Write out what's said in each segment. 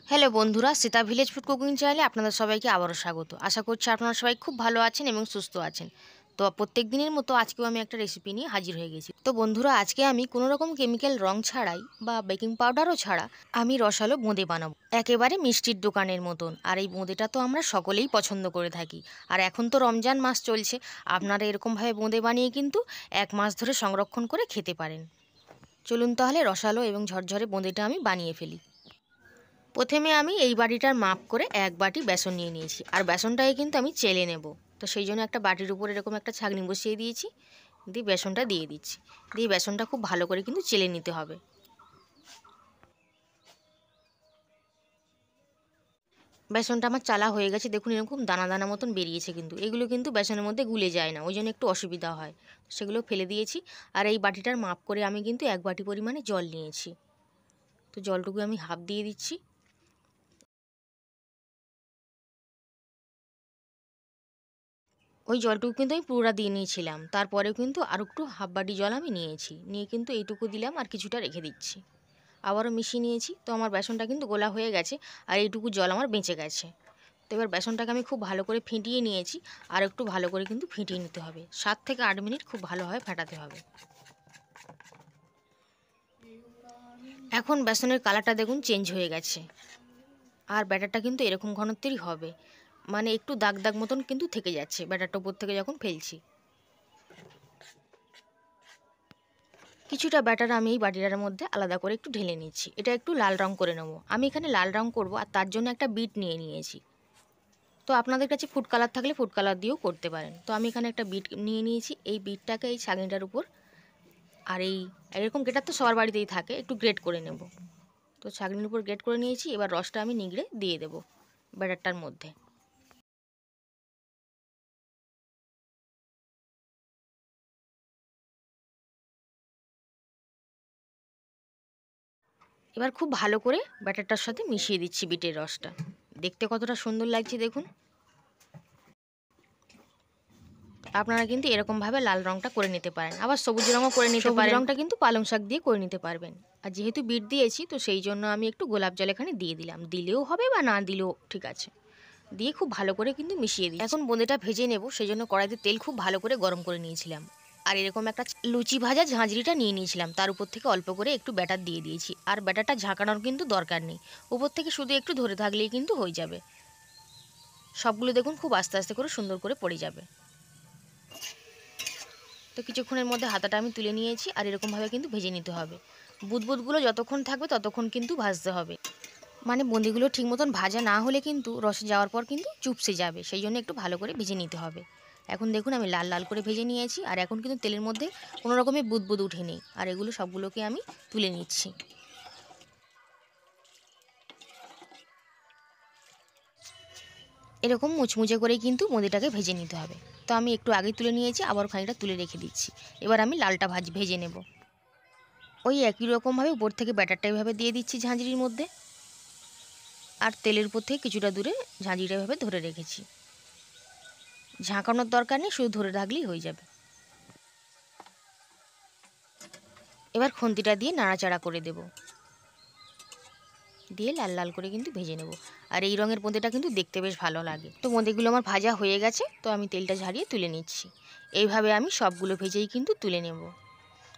Hello বন্ধুরা, Sita village food cooking চ্যানেলে আপনাদের সবাইকে আবারও স্বাগত। আশা করছি আপনারা সবাই খুব ভালো আছেন এবং সুস্থ আছেন। তো প্রত্যেক দিনের মতো আজকেও আমি একটা রেসিপি নিয়ে হাজির হয়ে গেছি। তো বন্ধুরা, আজকে আমি কোনো রকম কেমিক্যাল রং ছাড়াই বা বেকিং পাউডারও ছাড়া আমি রসালো বোঁদে বানাবো, একেবারে মিষ্টির দোকানের মতন। আর এই বোঁদেটা তো আমরা সকলেই পছন্দ করে থাকি। আর এখন তো রমজান মাস চলছে, আপনারা এরকমভাবে বোঁদে বানিয়ে কিন্তু 1 মাস ধরে সংরক্ষণ করে খেতে পারেন। চলুন তাহলে রসালো এবং ঝরঝরে বোঁদেটা আমি বানিয়ে ফেলি। প্রথমে আমি এই বাটিটার মাপ করে 1 বাটি বেসন নিয়ে নিয়েছি, আর বেসনটাকে কিন্তু আমি চেলে নেব। তো সেই জন্য একটা বাটির উপর এরকম একটা ছাঁকনি বসিয়ে দিয়েছি, দিয়ে বেসনটা দিয়ে দিচ্ছি। দিয়ে বেসনটা খুব ভালো করে কিন্তু চেলে নিতে হবে। বেসনটা আমার চালা হয়ে গেছে, দেখুন এরকম দানা দানা মতন বেরিয়েছে। কিন্তু এগুলো কিন্তু বেসনের মধ্যে গুলে যায় না, ওই জন্য একটু অসুবিধা হয়। সেগুলো ফেলে দিয়েছি। আর এই বাটিটার মাপ করে আমি কিন্তু 1 বাটি পরিমাণে জল নিয়েছি। তো জলটুকু আমি হাফ দিয়ে দিচ্ছি। ওই জলটুকু কিন্তু আমি পুরোটা দিয়ে নিয়েছিলাম, তারপরেও কিন্তু আর একটু হাফ বাটি জল আমি নিয়েছি, নিয়ে কিন্তু এইটুকু দিলাম আর কিছুটা রেখে দিচ্ছি। আবারও মিশিয়ে নিয়েছি। তো আমার বেসনটা কিন্তু গোলা হয়ে গেছে, আর এইটুকু জল আমার বেঁচে গেছে। তো এবার বেসনটাকে আমি খুব ভালো করে ফেটিয়ে নিয়েছি, আর একটু ভালো করে কিন্তু ফেটিয়ে নিতে হবে। 7 থেকে 8 মিনিট খুব ভালোভাবে ফেটাতে হবে। এখন বেসনের কালারটা দেখুন চেঞ্জ হয়ে গেছে, আর ব্যাটারটা কিন্তু এরকম ঘনত্বেরই হবে। মানে একটু দাগ দাগ মতন কিন্তু থেকে যাচ্ছে ব্যাটারটা উপর থেকে যখন ফেলছি। কিছুটা ব্যাটার আমি এই বাটিটার মধ্যে আলাদা করে একটু ঢেলে নিচ্ছি। এটা একটু লাল রং করে নেবো। আমি এখানে লাল রং করব, আর তার জন্য একটা বিট নিয়ে নিয়েছি। তো আপনাদের কাছে ফুড কালার থাকলে ফুড কালার দিয়েও করতে পারেন। তো আমি এখানে একটা বিট নিয়ে নিয়েছি। এই বিটটাকে এই ছাগনিটার উপর, আর এই এরকম গ্রেটার তো সবার বাড়িতেই থাকে, একটু গ্রেট করে নেব। তো ছাগনির উপর গ্রেট করে নিয়েছি। এবার রসটা আমি নিগড়ে দিয়ে দেবো ব্যাটারটার মধ্যে। এবার খুব ভালো করে ব্যাটারটার সাথে মিশিয়ে দিচ্ছি বিটের রসটা। দেখতে কতটা সুন্দর লাগছে দেখুন। আপনারা কিন্তু এরকমভাবে লাল রঙটা করে নিতে পারেন, আবার সবুজ রঙও করে নিতে পারেন। রঙটা কিন্তু পালং শাক দিয়ে করে নিতে পারবেন। আর যেহেতু বিট দিয়েছি, তো সেই জন্য আমি একটু গোলাপ জল এখানে দিয়ে দিলাম। দিলেও হবে বা না দিলেও ঠিক আছে। দিয়ে খুব ভালো করে কিন্তু মিশিয়ে দিই। এখন বোঁদেটা ভেজে নেব, সেই জন্য কড়াইতে তেল খুব ভালো করে গরম করে নিয়েছিলাম। আর এরকম একটা লুচি ভাজা ঝাঁঝরিটা নিয়ে নিয়েছিলাম, তার উপর থেকে অল্প করে একটু ব্যাটার দিয়ে দিয়েছি। আর ব্যাটারটা ঝাঁকানোর কিন্তু দরকার নেই, উপর থেকে শুধু একটু ধরে থাকলেই কিন্তু হয়ে যাবে। সবগুলো দেখুন খুব আস্তে আস্তে করে সুন্দর করে পড়ে যাবে। তো কিছুক্ষণের মধ্যে হাতাটা আমি তুলে নিয়েছি, আর এরকমভাবে কিন্তু ভেজে নিতে হবে। বুদবুদগুলো যতক্ষণ থাকবে ততক্ষণ কিন্তু ভাজতে হবে। মানে বুঁদিগুলো ঠিক মতন ভাজা না হলে কিন্তু রসে যাওয়ার পর কিন্তু চুপসে যাবে, সেই জন্য একটু ভালো করে ভেজে নিতে হবে। এখন দেখুন আমি লাল লাল করে ভেজে নিয়েছি, আর এখন কিন্তু তেলের মধ্যে কোনো রকমের বুদবুদ উঠেনি। আর এগুলো সবগুলোকে আমি তুলে নিচ্ছি। এরকম মুচমুচে করেই কিন্তু মুদিটাকে ভেজে নিতে হবে। তো আমি একটু আগেই তুলে নিয়েছি, আবার খানিকটা তুলে রেখে দিচ্ছি। এবার আমি লালটা ভেজে নেব। ওই একই রকমভাবে উপর থেকে ব্যাটারটা এভাবে দিয়ে দিচ্ছি ঝাঁঝরির মধ্যে, আর তেলের উপর থেকে কিছুটা দূরে ঝাঁঝরিটা এভাবে ধরে রেখেছি। ঝাঁকানোর দরকার নেই, শুধু ধরে রাখলেই হয়ে যাবে। এবার খুন্তিটা দিয়ে নাড়াচাড়া করে দেব, দিয়ে লাল লাল করে কিন্তু ভেজে নেব। আর এই রঙের বোঁদেটা কিন্তু দেখতে বেশ ভালো লাগে। তো বোঁদেগুলো আমার ভাজা হয়ে গেছে, তো আমি তেলটা ঝারিয়ে তুলে নিচ্ছি। এইভাবে আমি সবগুলো ভেজেই কিন্তু তুলে নেব।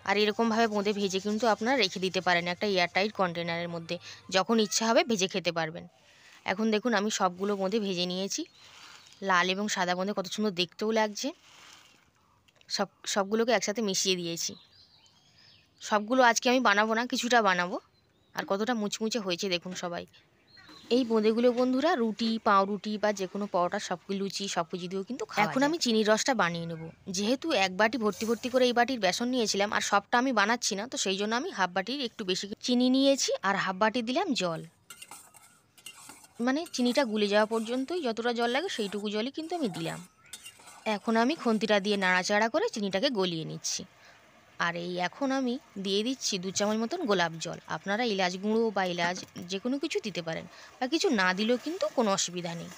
আর এরকমভাবে বোঁদে ভেজে কিন্তু আপনারা রেখে দিতে পারেন একটা এয়ারটাইট কন্টেনারের মধ্যে, যখন ইচ্ছা হবে ভেজে খেতে পারবেন। এখন দেখুন আমি সবগুলো বোঁদে ভেজে নিয়েছি। লাল এবং সাদা বোঁদে কত সুন্দর দেখতেও লাগছে। সবগুলোকে একসাথে মিশিয়ে দিয়েছি। সবগুলো আজকে আমি বানাবো না, কিছুটা বানাবো। আর কতটা মুচমুচে হয়েছে দেখুন সবাই। এই বোঁদেগুলো বন্ধুরা রুটি, পাউরুটি বা যে কোনো পরোটা, সব লুচি সব কিছু দিয়েও কিন্তু খাওয়া যায়। এখন আমি চিনির রসটা বানিয়ে নেব। যেহেতু 1 বাটি ভর্তি ভর্তি করে এই বাটির বেসন নিয়েছিলাম, আর সবটা আমি বানাচ্ছি না, তো সেই জন্য আমি হাফ বাটির একটু বেশি চিনি নিয়েছি, আর হাফ বাটি দিলাম জল। মানে চিনিটা গুলে যাওয়া পর্যন্তই যতটা জল লাগে সেইটুকু জলই কিন্তু আমি দিলাম। এখন আমি খুন্তিটা দিয়ে নাড়াচাড়া করে চিনিটাকে গলিয়ে নিচ্ছি। আর এই এখন আমি দিয়ে দিচ্ছি 2 চামচ মতন গোলাপ জল। আপনারা এলাচ গুঁড়ো বা এলাচ যে কোনো কিছু দিতে পারেন, বা কিছু না দিলেও কিন্তু কোনো অসুবিধা নেই।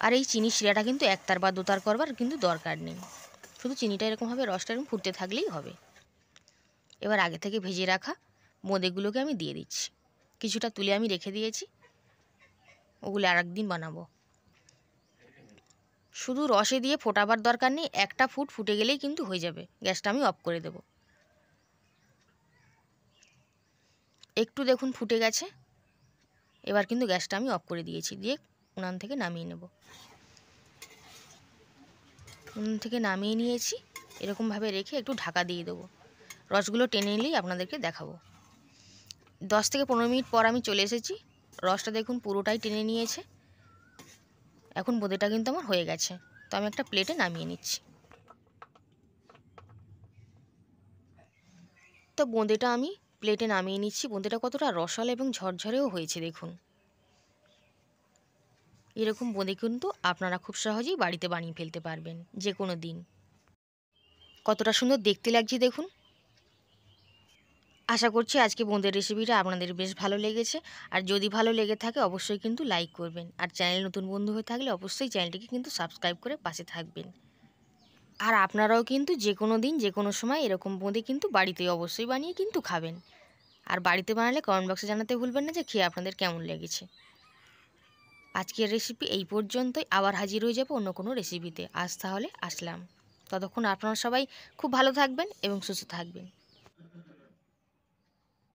আর এই চিনি শিরাটা কিন্তু একতার বা দোতার করবার কিন্তু দরকার নেই, শুধু চিনিটা এরকমভাবে রসটা এরকম ফুটতে থাকলেই হবে। এবার আগে থেকে ভেজে রাখা বোঁদেগুলোকে আমি দিয়ে দিচ্ছি। কিছুটা তুলে আমি রেখে দিয়েছি, ওগুলো আর একদিন বানাবো। শুধু রসে দিয়ে ফোটাবার দরকার নেই, একটা ফুটে গেলেই কিন্তু হয়ে যাবে। গ্যাসটা আমি অফ করে দেব। একটু দেখুন ফুটে গেছে, এবার কিন্তু গ্যাসটা আমি অফ করে দিয়েছি, দিয়ে উনান থেকে নামিয়ে নেব। উনুন থেকে নামিয়ে নিয়েছি, এরকমভাবে রেখে একটু ঢাকা দিয়ে দেবো। রসগুলো টেনে নিলেই আপনাদেরকে দেখাবো। 10 থেকে 15 মিনিট পর আমি চলে এসেছি। রসটা দেখুন পুরোটাই টেনে নিয়েছে। এখন বোঁদেটা কিন্তু আমার হয়ে গেছে, তো আমি একটা প্লেটে নামিয়ে নিচ্ছি। তো বোঁদেটা আমি প্লেটে নামিয়ে নিচ্ছি। বোঁদেটা কতটা রসালো এবং ঝরঝরেও হয়েছে দেখুন। এরকম বোঁদে কিন্তু আপনারা খুব সহজেই বাড়িতে বানিয়ে ফেলতে পারবেন যে কোনো দিন। কতটা সুন্দর দেখতে লাগছে দেখুন। আশা করছি আজকে বোঁদের রেসিপিটা আপনাদের বেশ ভালো লেগেছে। আর যদি ভালো লেগে থাকে অবশ্যই কিন্তু লাইক করবেন। আর চ্যানেল নতুন বন্ধু হয়ে থাকলে অবশ্যই চ্যানেলটিকে কিন্তু সাবস্ক্রাইব করে পাশে থাকবেন। আর আপনারাও কিন্তু যে কোনো দিন যে কোনো সময় এরকম বোঁদে কিন্তু বাড়িতে অবশ্যই বানিয়ে কিন্তু খাবেন। আর বাড়িতে বানালে কমেন্ট বক্সে জানাতে ভুলবেন না যে খেয়ে আপনাদের কেমন লেগেছে। আজকের রেসিপি এই পর্যন্তই। আবার হাজির হয়ে যাবো অন্য কোনো রেসিপিতে। আজ তাহলে আসলাম। ততক্ষণ আপনারা সবাই খুব ভালো থাকবেন এবং সুস্থ থাকবেন।